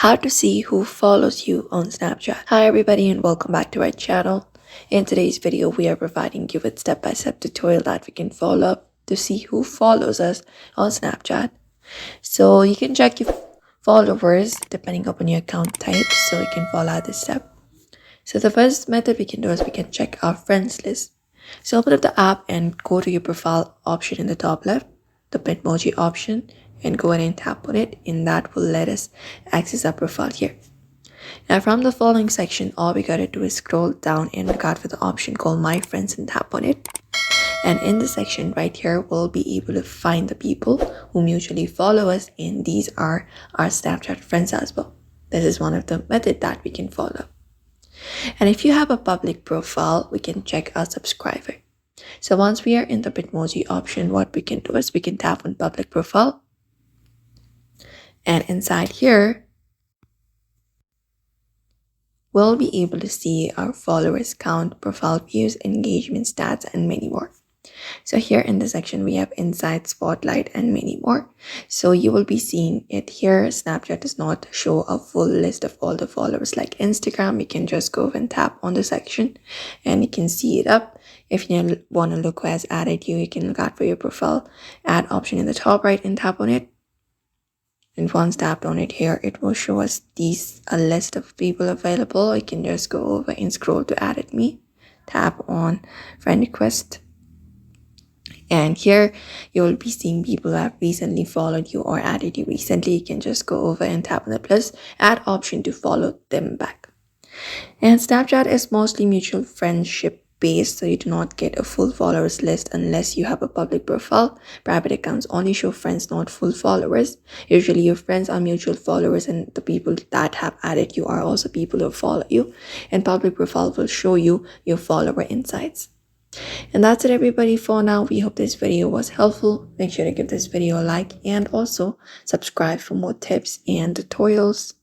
How to see who follows you on Snapchat. Hi everybody and welcome back to our channel. In today's video, we are providing you with step-by-step tutorial that we can follow up to see who follows us on Snapchat. So you can check your followers depending upon your account type, so you can follow this step. So the first method we can do is we can check our friends list. So open up the app and go to your profile option in the top left, the Bitmoji option, and go ahead and tap on it, and that will let us access our profile here. Now from the following section, all we gotta do is scroll down and look out for the option called My Friends and tap on it. And in the section right here, we'll be able to find the people who mutually follow us, and these are our Snapchat friends as well. This is one of the methods that we can follow. And if you have a public profile, we can check our subscriber. So once we are in the Bitmoji option, what we can do is we can tap on public profile. And inside here, we'll be able to see our followers count, profile views, engagement stats, and many more. So here in the section, we have Insight, Spotlight, and many more. So you will be seeing it here. Snapchat does not show a full list of all the followers like Instagram. You can just go and tap on the section and you can see it up. If you want to look who has added you, you can look out for your profile add option in the top right and tap on it. And once tapped on it here, it will show us a list of people available. You can just go over and scroll to added me. Tap on friend request. And here you will be seeing people who have recently followed you or added you recently. You can just go over and tap on the plus add option to follow them back. And Snapchat is mostly mutual friendship based, so you do not get a full followers list unless you have a public profile. Private accounts only show friends, not full followers. Usually your friends are mutual followers, and the people that have added you are also people who follow you. And public profile will show you your follower insights. And that's it everybody for now. We hope this video was helpful. Make sure to give this video a like and also subscribe for more tips and tutorials.